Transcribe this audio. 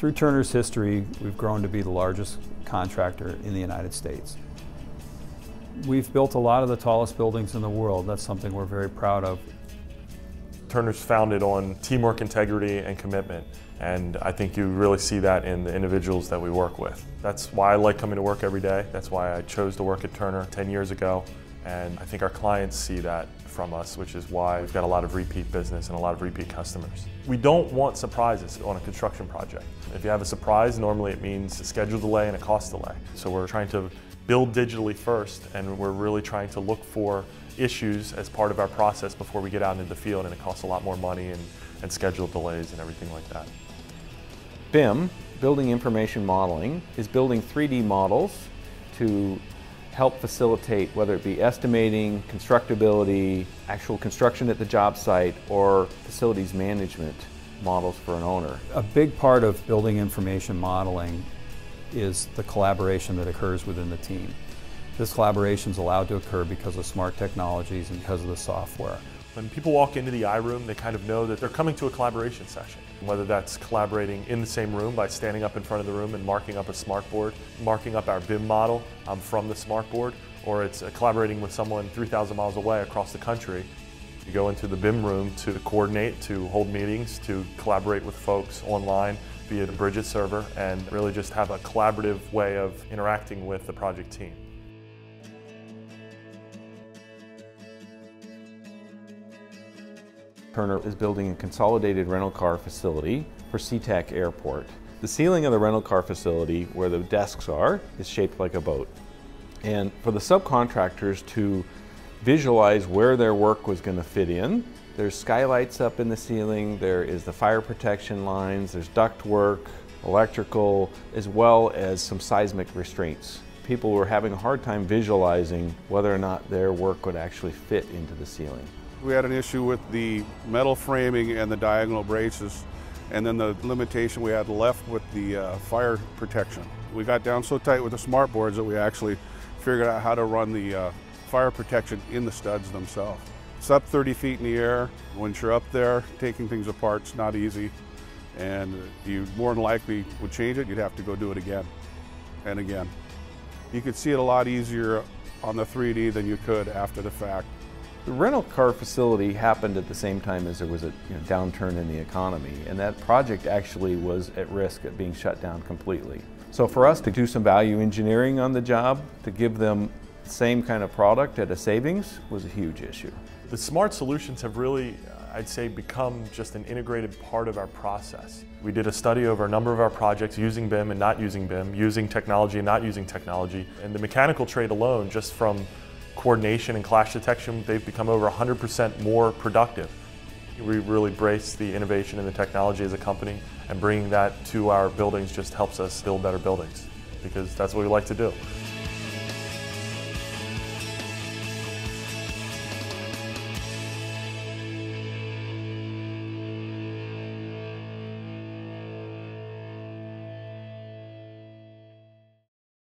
Through Turner's history, we've grown to be the largest contractor in the United States. We've built a lot of the tallest buildings in the world. That's something we're very proud of. Turner's founded on teamwork, integrity, and commitment, and I think you really see that in the individuals that we work with. That's why I like coming to work every day. That's why I chose to work at Turner 10 years ago, and I think our clients see that from us, which is why we've got a lot of repeat business and a lot of repeat customers. We don't want surprises on a construction project. If you have a surprise, normally it means a schedule delay and a cost delay. So we're trying to build digitally first, and we're really trying to look for issues as part of our process before we get out into the field, and it costs a lot more money and schedule delays and everything like that. BIM, Building Information Modeling, is building 3D models to help facilitate whether it be estimating, constructability, actual construction at the job site, or facilities management models for an owner. A big part of building information modeling is the collaboration that occurs within the team. This collaboration is allowed to occur because of smart technologies and because of the software. When people walk into the iRoom, they kind of know that they're coming to a collaboration session. Whether that's collaborating in the same room by standing up in front of the room and marking up a smartboard, marking up our BIM model from the smartboard, or it's collaborating with someone 3,000 miles away across the country. You go into the BIM room to coordinate, to hold meetings, to collaborate with folks online via the Bridget server, and really just have a collaborative way of interacting with the project team. Turner is building a consolidated rental car facility for SeaTac Airport. The ceiling of the rental car facility, where the desks are, is shaped like a boat. And for the subcontractors to visualize where their work was going to fit in, there's skylights up in the ceiling, there is the fire protection lines, there's duct work, electrical, as well as some seismic restraints. People were having a hard time visualizing whether or not their work would actually fit into the ceiling. We had an issue with the metal framing and the diagonal braces, and then the limitation we had left with the fire protection. We got down so tight with the smart boards that we actually figured out how to run the fire protection in the studs themselves. It's up 30 feet in the air. Once you're up there, taking things apart, it's not easy, and you more than likely would change it, you'd have to go do it again and again. You could see it a lot easier on the 3D than you could after the fact. The rental car facility happened at the same time as there was a downturn in the economy, and that project actually was at risk of being shut down completely. So for us to do some value engineering on the job, to give them the same kind of product at a savings, was a huge issue. The smart solutions have really, I'd say, become just an integrated part of our process. We did a study over a number of our projects using BIM and not using BIM, using technology and not using technology. And the mechanical trade alone, just from coordination and clash detection, they've become over 100% more productive. We really embrace the innovation and the technology as a company, and bringing that to our buildings just helps us build better buildings, because that's what we like to do.